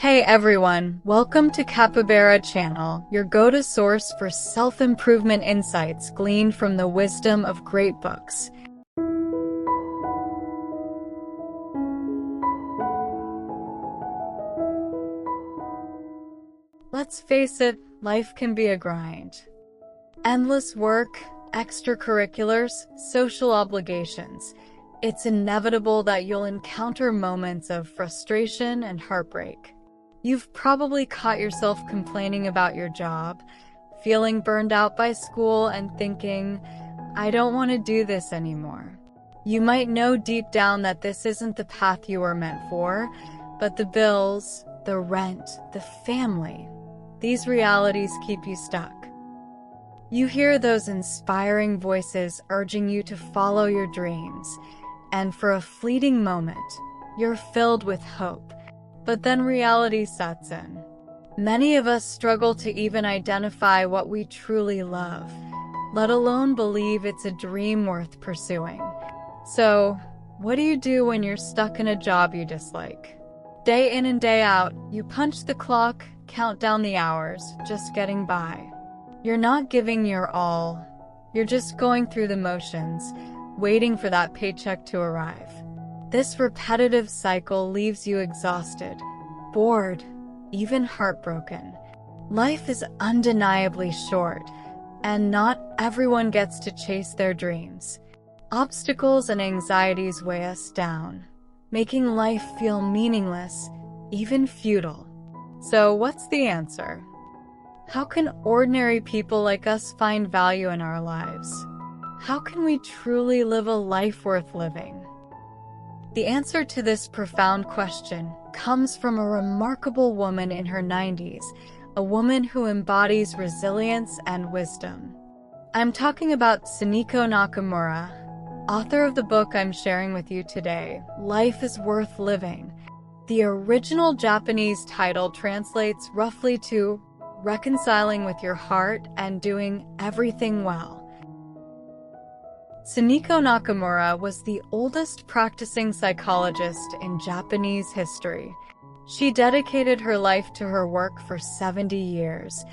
Hey everyone, welcome to Capybara Channel, your go-to source for self-improvement insights gleaned from the wisdom of great books. Let's face it, life can be a grind. Endless work, extracurriculars, social obligations. It's inevitable that you'll encounter moments of frustration and heartbreak. You've probably caught yourself complaining about your job, feeling burned out by school, and thinking, I don't want to do this anymore. You might know deep down that this isn't the path you were meant for, but the bills, the rent, the family, these realities keep you stuck. You hear those inspiring voices urging you to follow your dreams, and for a fleeting moment, you're filled with hope. But then reality sets in. Many of us struggle to even identify what we truly love, let alone believe it's a dream worth pursuing. So, what do you do when you're stuck in a job you dislike? Day in and day out, you punch the clock, count down the hours, just getting by. You're not giving your all. You're just going through the motions, waiting for that paycheck to arrive. This repetitive cycle leaves you exhausted, bored, even heartbroken. Life is undeniably short, and not everyone gets to chase their dreams. Obstacles and anxieties weigh us down, making life feel meaningless, even futile. So what's the answer? How can ordinary people like us find value in our lives? How can we truly live a life worth living? The answer to this profound question comes from a remarkable woman in her 90s, a woman who embodies resilience and wisdom. I'm talking about Tsuneko Nakamura, author of the book I'm sharing with you today, Life is Worth Living. The original Japanese title translates roughly to Reconciling with Your Heart and Doing Everything Well. Tsuneko Nakamura was the oldest practicing psychologist in Japanese history. She dedicated her life to her work for 70 years,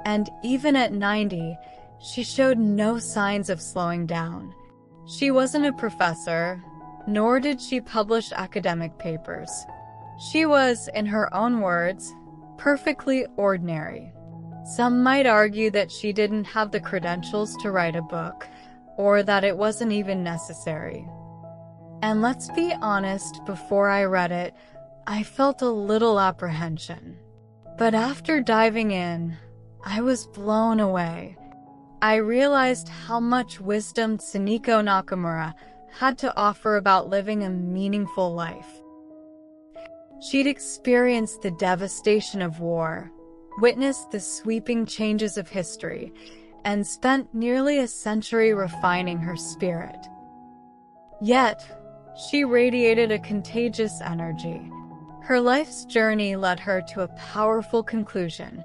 and even at 90, she showed no signs of slowing down. She wasn't a professor, nor did she publish academic papers. She was, in her own words, perfectly ordinary. Some might argue that she didn't have the credentials to write a book, or that it wasn't even necessary. And let's be honest, before I read it, I felt a little apprehension. But after diving in, I was blown away. I realized how much wisdom Tsuneko Nakamura had to offer about living a meaningful life. She'd experienced the devastation of war, witnessed the sweeping changes of history, and spent nearly a century refining her spirit. Yet, she radiated a contagious energy. Her life's journey led her to a powerful conclusion: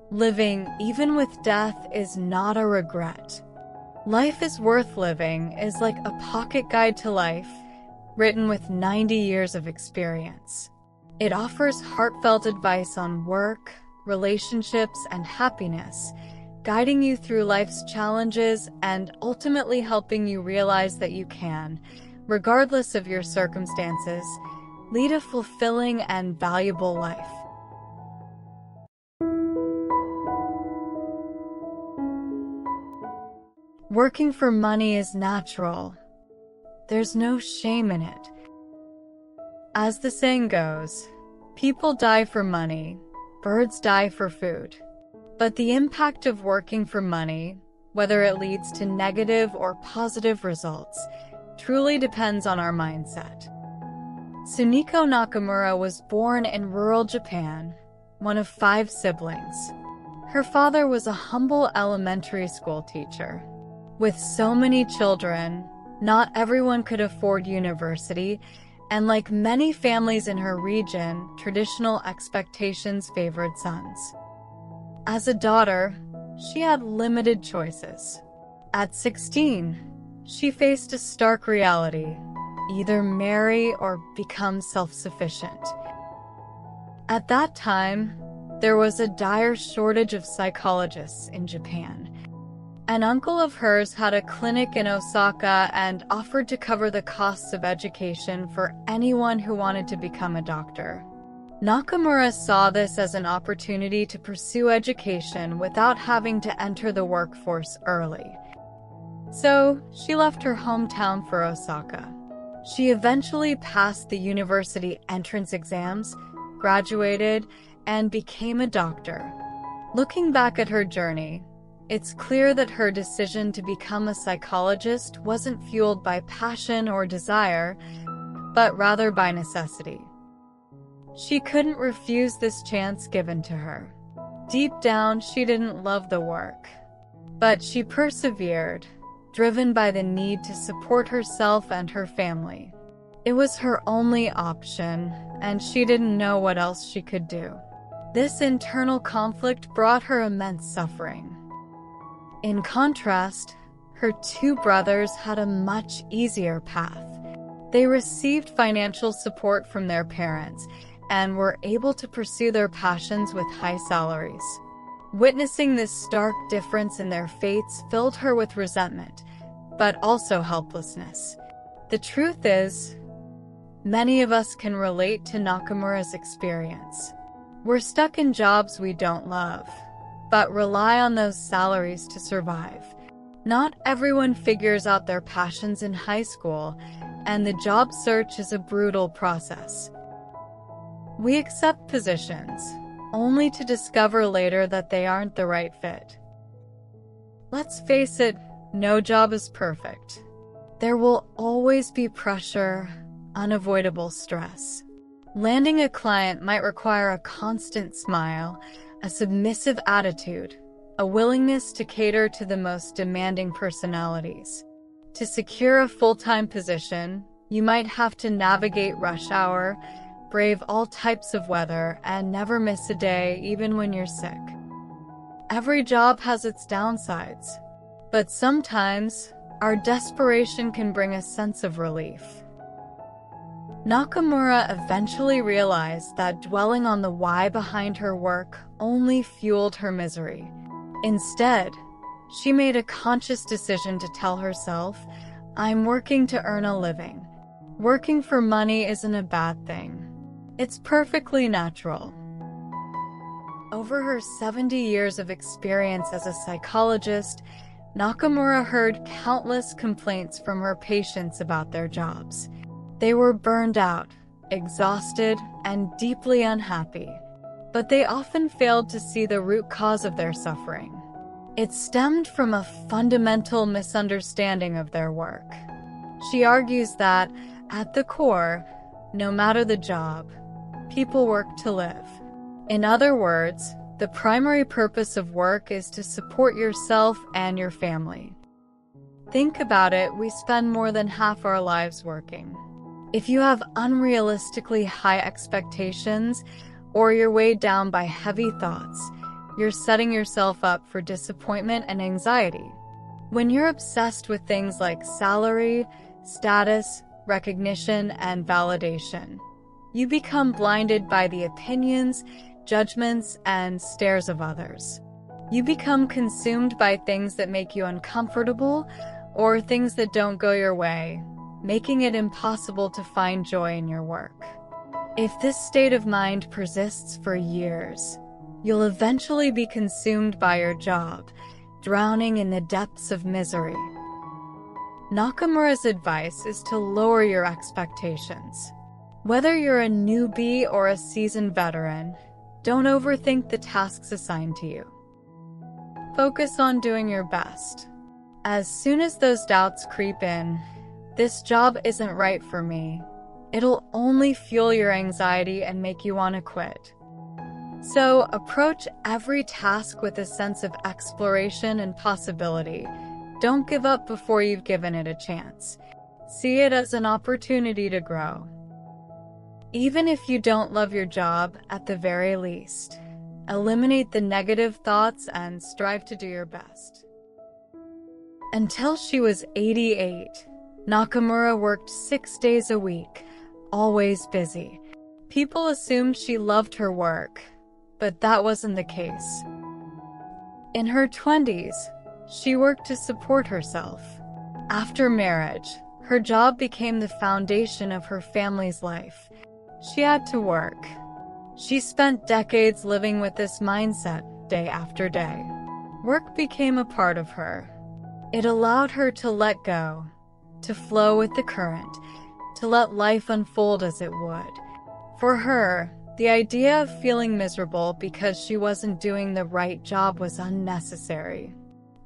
living, even with death, is not a regret. Life is Worth Living is like a pocket guide to life, written with 90 years of experience. It offers heartfelt advice on work, relationships, and happiness, guiding you through life's challenges and ultimately helping you realize that you can, regardless of your circumstances, lead a fulfilling and valuable life. Working for money is natural. There's no shame in it. As the saying goes, people die for money, birds die for food. But the impact of working for money, whether it leads to negative or positive results, truly depends on our mindset. Tsuneko Nakamura was born in rural Japan, one of 5 siblings. Her father was a humble elementary school teacher. With so many children, not everyone could afford university, and like many families in her region, traditional expectations favored sons. As a daughter, she had limited choices. At 16, she faced a stark reality: either marry or become self-sufficient. At that time, there was a dire shortage of psychologists in Japan. An uncle of hers had a clinic in Osaka and offered to cover the costs of education for anyone who wanted to become a doctor. Nakamura saw this as an opportunity to pursue education without having to enter the workforce early. So, she left her hometown for Osaka. She eventually passed the university entrance exams, graduated, and became a doctor. Looking back at her journey, it's clear that her decision to become a psychologist wasn't fueled by passion or desire, but rather by necessity. She couldn't refuse this chance given to her. Deep down, she didn't love the work, but she persevered, driven by the need to support herself and her family. It was her only option, and she didn't know what else she could do. This internal conflict brought her immense suffering. In contrast, her two brothers had a much easier path. They received financial support from their parents and were able to pursue their passions with high salaries. Witnessing this stark difference in their fates filled her with resentment, but also helplessness. The truth is, many of us can relate to Nakamura's experience. We're stuck in jobs we don't love, but rely on those salaries to survive. Not everyone figures out their passions in high school, and the job search is a brutal process. We accept positions, only to discover later that they aren't the right fit. Let's face it, no job is perfect. There will always be pressure, unavoidable stress. Landing a client might require a constant smile, a submissive attitude, a willingness to cater to the most demanding personalities. To secure a full-time position, you might have to navigate rush hour, brave all types of weather, and never miss a day even when you're sick. Every job has its downsides, but sometimes our desperation can bring a sense of relief. Nakamura eventually realized that dwelling on the why behind her work only fueled her misery. Instead, she made a conscious decision to tell herself, "I'm working to earn a living. Working for money isn't a bad thing. It's perfectly natural." Over her 70 years of experience as a psychologist, Nakamura heard countless complaints from her patients about their jobs. They were burned out, exhausted, and deeply unhappy, but they often failed to see the root cause of their suffering. It stemmed from a fundamental misunderstanding of their work. She argues that, at the core, no matter the job, people work to live. In other words, the primary purpose of work is to support yourself and your family. Think about it, we spend more than half our lives working. If you have unrealistically high expectations, or you're weighed down by heavy thoughts, you're setting yourself up for disappointment and anxiety. When you're obsessed with things like salary, status, recognition, and validation, you become blinded by the opinions, judgments, and stares of others. You become consumed by things that make you uncomfortable or things that don't go your way, making it impossible to find joy in your work. If this state of mind persists for years, you'll eventually be consumed by your job, drowning in the depths of misery. Nakamura's advice is to lower your expectations. Whether you're a newbie or a seasoned veteran, don't overthink the tasks assigned to you. Focus on doing your best. As soon as those doubts creep in, "This job isn't right for me," it'll only fuel your anxiety and make you want to quit. So approach every task with a sense of exploration and possibility. Don't give up before you've given it a chance. See it as an opportunity to grow. Even if you don't love your job, at the very least, eliminate the negative thoughts and strive to do your best. Until she was 88, Nakamura worked 6 days a week, always busy. People assumed she loved her work, but that wasn't the case. In her 20s, she worked to support herself. After marriage, her job became the foundation of her family's life. She had to work. She spent decades living with this mindset, day after day. Work became a part of her. It allowed her to let go, to flow with the current, to let life unfold as it would. For her, the idea of feeling miserable because she wasn't doing the right job was unnecessary.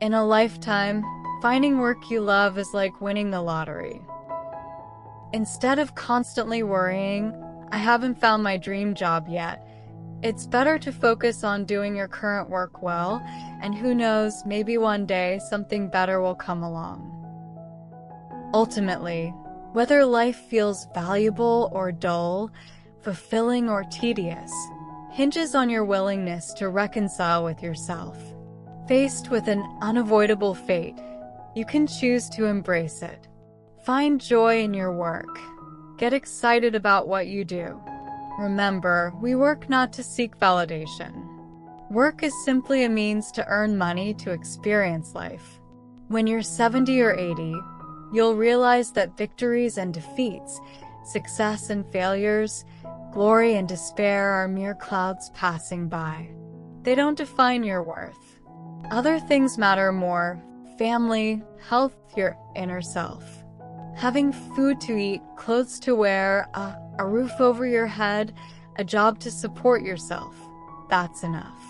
In a lifetime, finding work you love is like winning the lottery. Instead of constantly worrying, "I haven't found my dream job yet," it's better to focus on doing your current work well, and who knows, maybe one day something better will come along. Ultimately, whether life feels valuable or dull, fulfilling or tedious, hinges on your willingness to reconcile with yourself. Faced with an unavoidable fate, you can choose to embrace it. Find joy in your work. Get excited about what you do. Remember, we work not to seek validation. Work is simply a means to earn money to experience life. When you're 70 or 80, you'll realize that victories and defeats, success and failures, glory and despair are mere clouds passing by. They don't define your worth. Other things matter more: family, health, your inner self. Having food to eat, clothes to wear, a roof over your head, a job to support yourself. That's enough.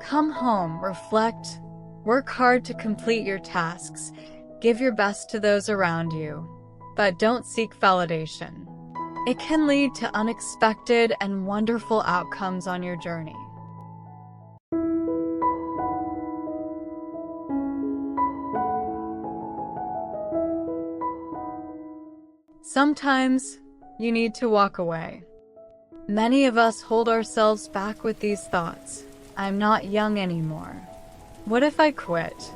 Come home, reflect, work hard to complete your tasks, give your best to those around you, but don't seek validation. It can lead to unexpected and wonderful outcomes on your journey. Sometimes, you need to walk away. Many of us hold ourselves back with these thoughts. "I'm not young anymore. What if I quit?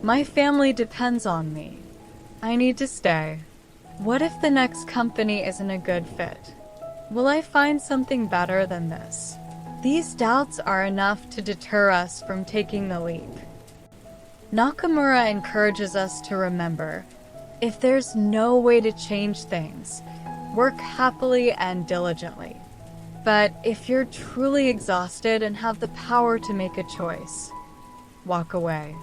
My family depends on me. I need to stay. What if the next company isn't a good fit? Will I find something better than this?" These doubts are enough to deter us from taking the leap. Nakamura encourages us to remember, if there's no way to change things, work happily and diligently. But if you're truly exhausted and have the power to make a choice, walk away.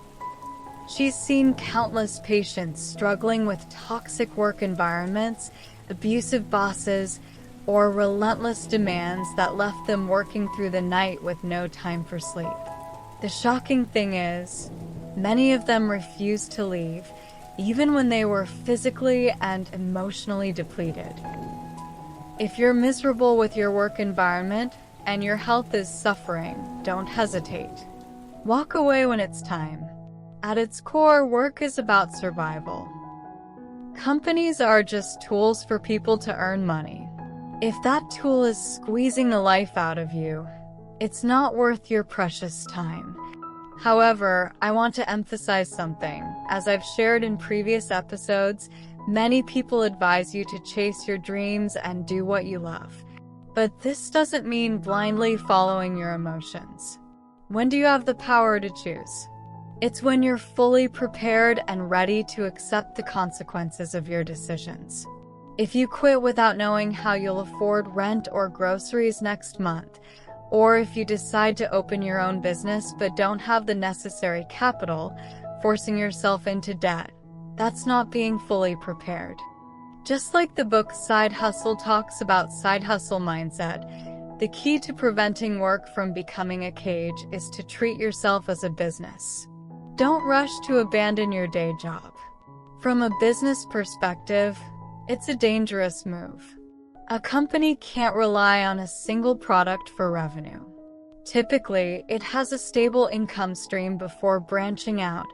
She's seen countless patients struggling with toxic work environments, abusive bosses, or relentless demands that left them working through the night with no time for sleep. The shocking thing is, many of them refused to leave, even when they were physically and emotionally depleted. If you're miserable with your work environment and your health is suffering, don't hesitate. Walk away when it's time. At its core, work is about survival. Companies are just tools for people to earn money. If that tool is squeezing the life out of you, it's not worth your precious time. However, I want to emphasize something. As I've shared in previous episodes, many people advise you to chase your dreams and do what you love. But this doesn't mean blindly following your emotions. When do you have the power to choose? It's when you're fully prepared and ready to accept the consequences of your decisions. If you quit without knowing how you'll afford rent or groceries next month, or if you decide to open your own business but don't have the necessary capital, forcing yourself into debt, that's not being fully prepared. Just like the book Side Hustle talks about side hustle mindset, the key to preventing work from becoming a cage is to treat yourself as a business. Don't rush to abandon your day job. From a business perspective, it's a dangerous move. A company can't rely on a single product for revenue. Typically, it has a stable income stream before branching out,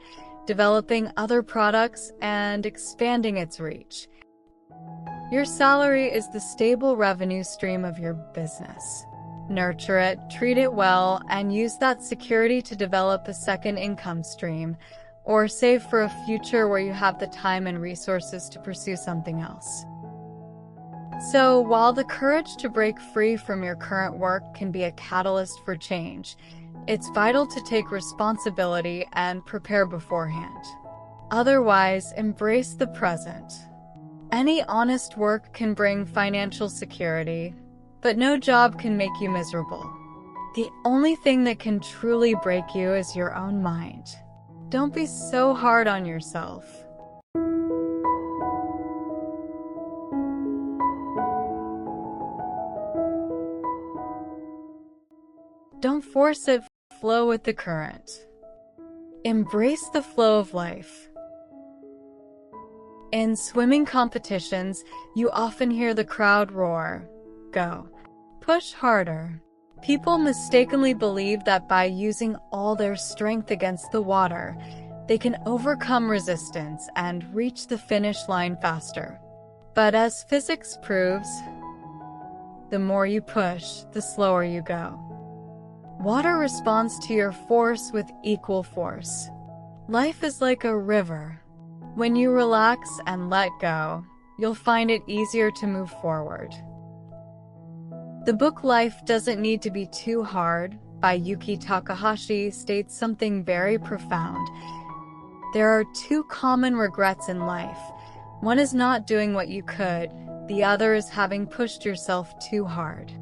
developing other products, and expanding its reach. Your salary is the stable revenue stream of your business. Nurture it, treat it well, and use that security to develop a second income stream, or save for a future where you have the time and resources to pursue something else. So, while the courage to break free from your current work can be a catalyst for change, it's vital to take responsibility and prepare beforehand. Otherwise, embrace the present. Any honest work can bring financial security, but no job can make you miserable. The only thing that can truly break you is your own mind. Don't be so hard on yourself. Don't force it, flow with the current. Embrace the flow of life. In swimming competitions, you often hear the crowd roar, "Go! Push harder!" People mistakenly believe that by using all their strength against the water, they can overcome resistance and reach the finish line faster. But as physics proves, the more you push, the slower you go. Water responds to your force with equal force. Life is like a river. When you relax and let go, you'll find it easier to move forward. The book Life Doesn't Need to Be Too Hard by Yuki Takahashi states something very profound. There are two common regrets in life. One is not doing what you could, the other is having pushed yourself too hard.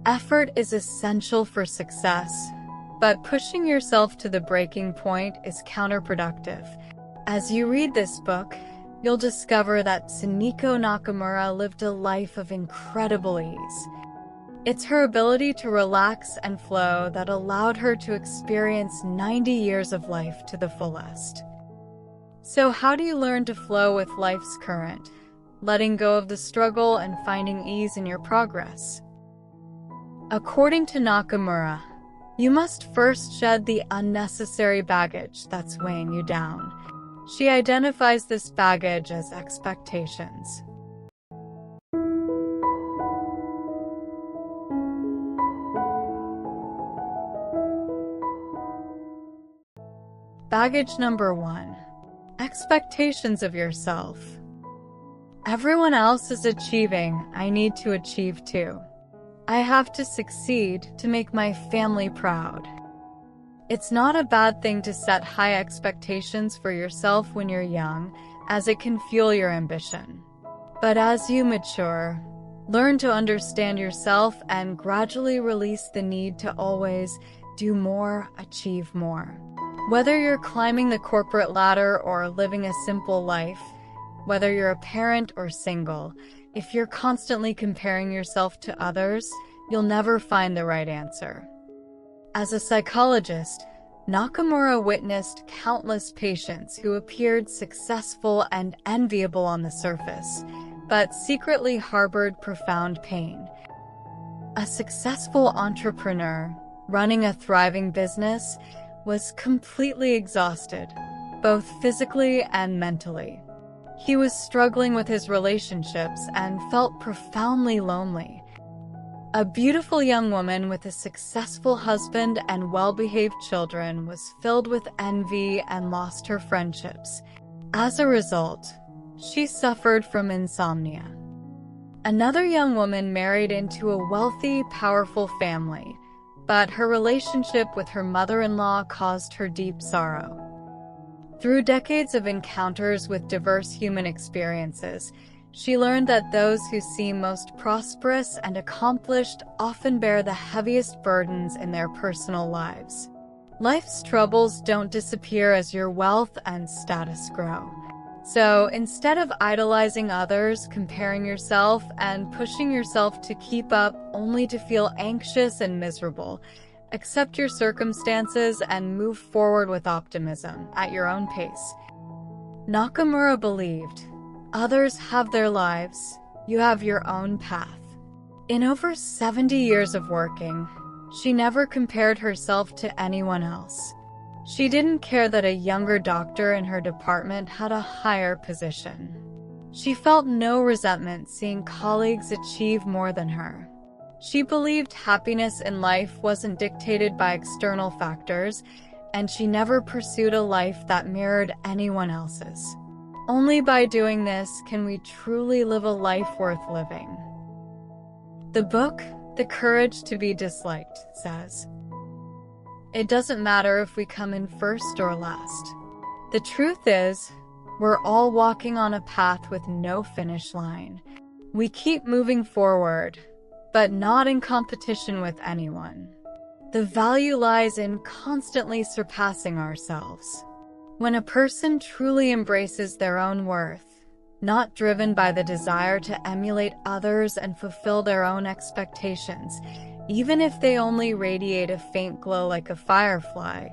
Effort is essential for success, but pushing yourself to the breaking point is counterproductive. As you read this book, you'll discover that Tsuneko Nakamura lived a life of incredible ease. It's her ability to relax and flow that allowed her to experience 90 years of life to the fullest. So how do you learn to flow with life's current, letting go of the struggle and finding ease in your progress? According to Nakamura, you must first shed the unnecessary baggage that's weighing you down. She identifies this baggage as expectations. Baggage number 1. Expectations of yourself. Everyone else is achieving, I need to achieve too. I have to succeed to make my family proud. It's not a bad thing to set high expectations for yourself when you're young, as it can fuel your ambition. But as you mature, learn to understand yourself and gradually release the need to always do more, achieve more. Whether you're climbing the corporate ladder or living a simple life, whether you're a parent or single, if you're constantly comparing yourself to others, you'll never find the right answer. As a psychologist, Nakamura witnessed countless patients who appeared successful and enviable on the surface, but secretly harbored profound pain. A successful entrepreneur, running a thriving business, was completely exhausted, both physically and mentally. He was struggling with his relationships and felt profoundly lonely. A beautiful young woman with a successful husband and well-behaved children was filled with envy and lost her friendships. As a result, she suffered from insomnia. Another young woman married into a wealthy, powerful family, but her relationship with her mother-in-law caused her deep sorrow. Through decades of encounters with diverse human experiences, she learned that those who seem most prosperous and accomplished often bear the heaviest burdens in their personal lives. Life's troubles don't disappear as your wealth and status grow. So instead of idolizing others, comparing yourself, and pushing yourself to keep up only to feel anxious and miserable, accept your circumstances and move forward with optimism at your own pace. Nakamura believed, others have their lives, you have your own path. In over 70 years of working, she never compared herself to anyone else. She didn't care that a younger doctor in her department had a higher position. She felt no resentment seeing colleagues achieve more than her. She believed happiness in life wasn't dictated by external factors, and she never pursued a life that mirrored anyone else's. Only by doing this can we truly live a life worth living. The book, The Courage to be Disliked, says, "It doesn't matter if we come in first or last. The truth is, we're all walking on a path with no finish line. We keep moving forward, but not in competition with anyone. The value lies in constantly surpassing ourselves. When a person truly embraces their own worth, not driven by the desire to emulate others and fulfill their own expectations, even if they only radiate a faint glow like a firefly,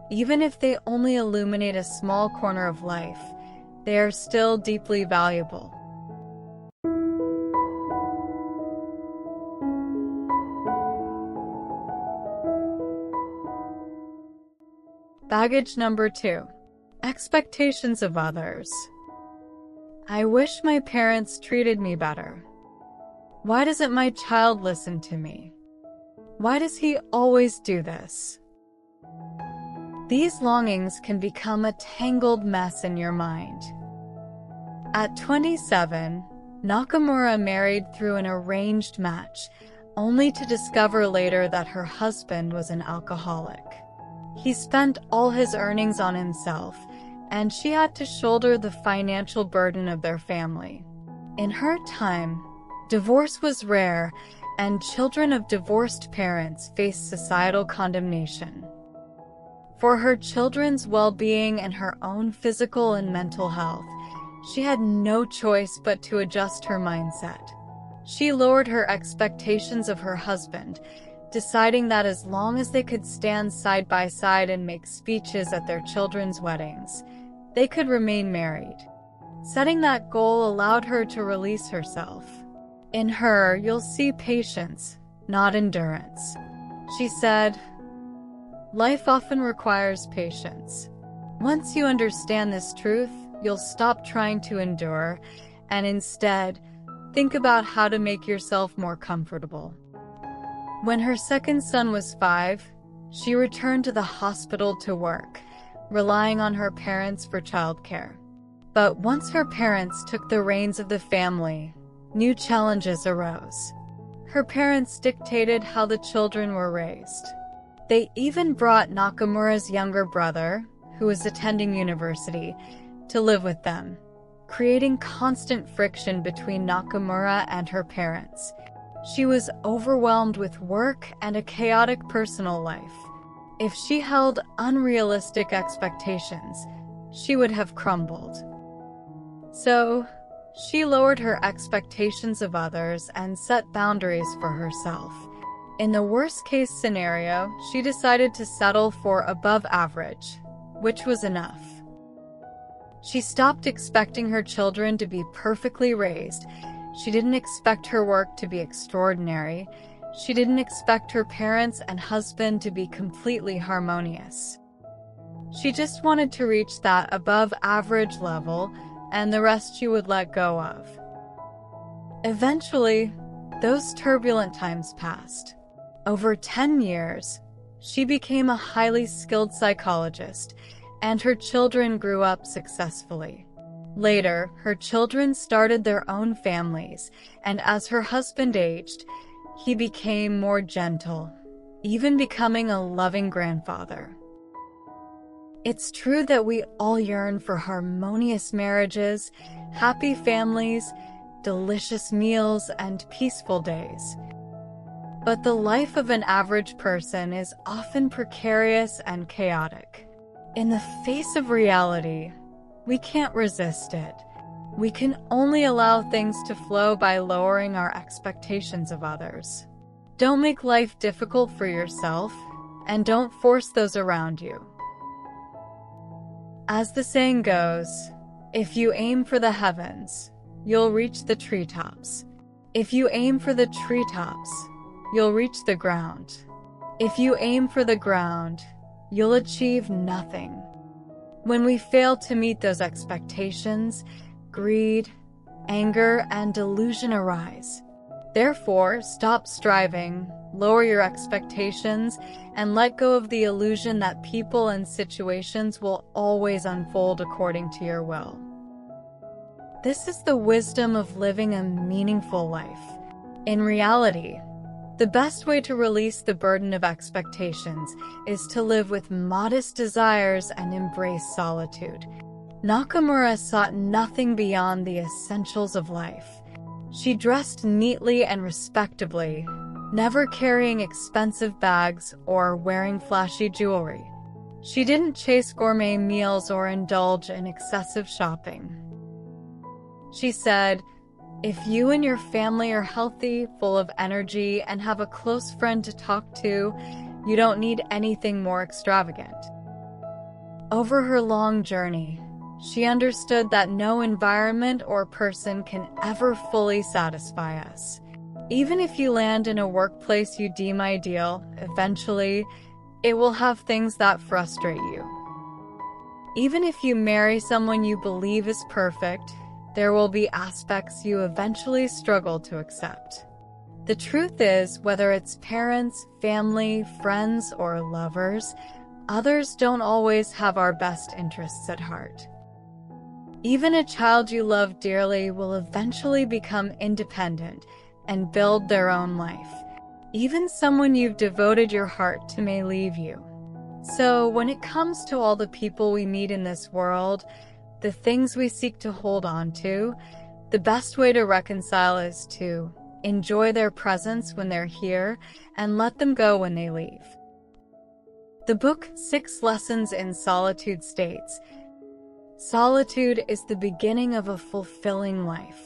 even if they only illuminate a small corner of life, they are still deeply valuable." Baggage number 2. Expectations of others. I wish my parents treated me better. Why doesn't my child listen to me? Why does he always do this? These longings can become a tangled mess in your mind. At 27, Nakamura married through an arranged match, only to discover later that her husband was an alcoholic. He spent all his earnings on himself, and she had to shoulder the financial burden of their family. In her time, divorce was rare, and children of divorced parents faced societal condemnation. For her children's well-being and her own physical and mental health, she had no choice but to adjust her mindset. She lowered her expectations of her husband, deciding that as long as they could stand side by side and make speeches at their children's weddings, they could remain married. Setting that goal allowed her to release herself. In her, you'll see patience, not endurance. She said, "Life often requires patience. Once you understand this truth, you'll stop trying to endure and instead think about how to make yourself more comfortable." When her second son was 5, she returned to the hospital to work, relying on her parents for childcare. But once her parents took the reins of the family, new challenges arose. Her parents dictated how the children were raised. They even brought Nakamura's younger brother, who was attending university, to live with them, creating constant friction between Nakamura and her parents. She was overwhelmed with work and a chaotic personal life. If she held unrealistic expectations, she would have crumbled. So, she lowered her expectations of others and set boundaries for herself. In the worst-case scenario, she decided to settle for above average, which was enough. She stopped expecting her children to be perfectly raised. She didn't expect her work to be extraordinary. She didn't expect her parents and husband to be completely harmonious. She just wanted to reach that above-average level, and the rest she would let go of. Eventually, those turbulent times passed. Over 10 years, she became a highly skilled psychologist, and her children grew up successfully. Later, her children started their own families, and as her husband aged, he became more gentle, even becoming a loving grandfather. It's true that we all yearn for harmonious marriages, happy families, delicious meals, and peaceful days. But the life of an average person is often precarious and chaotic. In the face of reality, we can't resist it. We can only allow things to flow by lowering our expectations of others. Don't make life difficult for yourself, and don't force those around you. As the saying goes, if you aim for the heavens, you'll reach the treetops. If you aim for the treetops, you'll reach the ground. If you aim for the ground, you'll achieve nothing. When we fail to meet those expectations, greed, anger, and delusion arise. Therefore, stop striving, lower your expectations, and let go of the illusion that people and situations will always unfold according to your will. This is the wisdom of living a meaningful life. In reality, the best way to release the burden of expectations is to live with modest desires and embrace solitude. Nakamura sought nothing beyond the essentials of life. She dressed neatly and respectably, never carrying expensive bags or wearing flashy jewelry. She didn't chase gourmet meals or indulge in excessive shopping. She said, "If you and your family are healthy, full of energy, and have a close friend to talk to, you don't need anything more extravagant." Over her long journey, she understood that no environment or person can ever fully satisfy us. Even if you land in a workplace you deem ideal, eventually, it will have things that frustrate you. Even if you marry someone you believe is perfect, there will be aspects you eventually struggle to accept. The truth is, whether it's parents, family, friends, or lovers, others don't always have our best interests at heart. Even a child you love dearly will eventually become independent and build their own life. Even someone you've devoted your heart to may leave you. So, when it comes to all the people we meet in this world, the things we seek to hold on to, the best way to reconcile is to enjoy their presence when they're here and let them go when they leave. The book 6 Lessons in Solitude states, "Solitude is the beginning of a fulfilling life.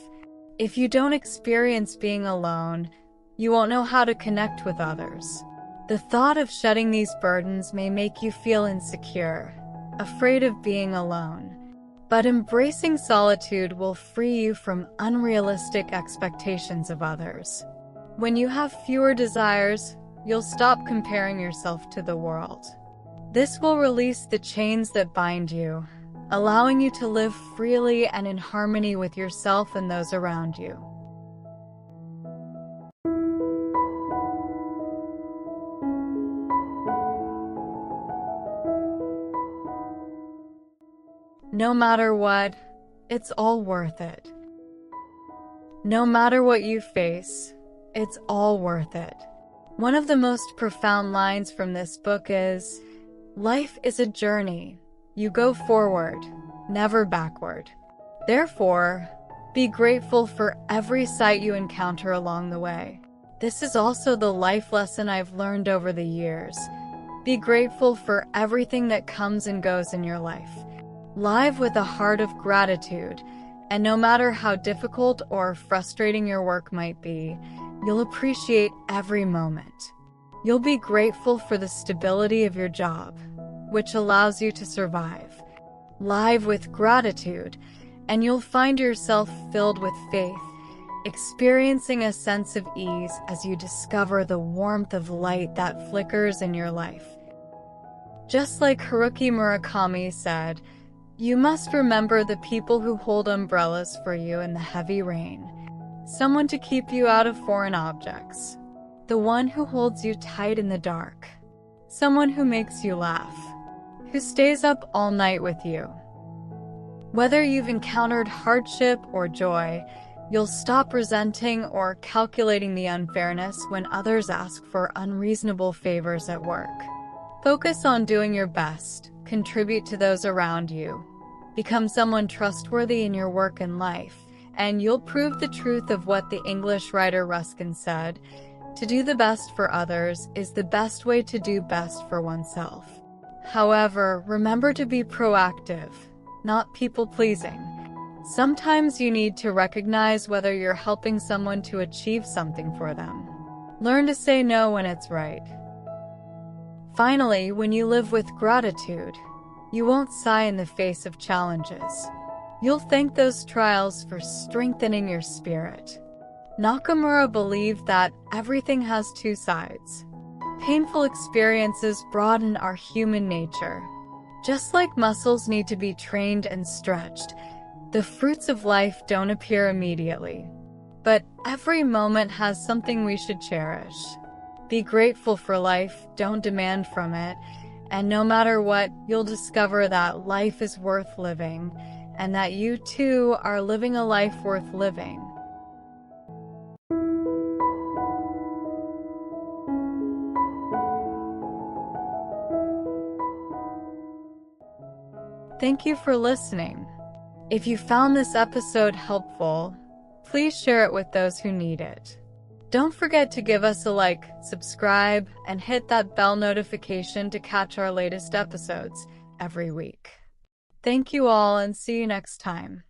If you don't experience being alone, you won't know how to connect with others. The thought of shedding these burdens may make you feel insecure, afraid of being alone. But embracing solitude will free you from unrealistic expectations of others. When you have fewer desires, you'll stop comparing yourself to the world. This will release the chains that bind you, allowing you to live freely and in harmony with yourself and those around you." No matter what, it's all worth it. No matter what you face, it's all worth it. One of the most profound lines from this book is, "Life is a journey. You go forward, never backward. Therefore, be grateful for every sight you encounter along the way." This is also the life lesson I've learned over the years. Be grateful for everything that comes and goes in your life. Live with a heart of gratitude, and no matter how difficult or frustrating your work might be, you'll appreciate every moment. You'll be grateful for the stability of your job, which allows you to survive. Live with gratitude, and you'll find yourself filled with faith, experiencing a sense of ease as you discover the warmth of light that flickers in your life. Just like Haruki Murakami said, "You must remember the people who hold umbrellas for you in the heavy rain. Someone to keep you out of foreign objects. The one who holds you tight in the dark. Someone who makes you laugh. Who stays up all night with you." Whether you've encountered hardship or joy, you'll stop resenting or calculating the unfairness when others ask for unreasonable favors at work. Focus on doing your best, contribute to those around you, become someone trustworthy in your work and life, and you'll prove the truth of what the English writer Ruskin said, "To do the best for others is the best way to do best for oneself." However, remember to be proactive, not people-pleasing. Sometimes you need to recognize whether you're helping someone to achieve something for them. Learn to say no when it's right. Finally, when you live with gratitude, you won't sigh in the face of challenges. You'll thank those trials for strengthening your spirit. Nakamura believed that everything has two sides. Painful experiences broaden our human nature. Just like muscles need to be trained and stretched, the fruits of life don't appear immediately. But every moment has something we should cherish. Be grateful for life, don't demand from it, and no matter what, you'll discover that life is worth living, and that you too are living a life worth living. Thank you for listening. If you found this episode helpful, please share it with those who need it. Don't forget to give us a like, subscribe, and hit that bell notification to catch our latest episodes every week. Thank you all, and see you next time.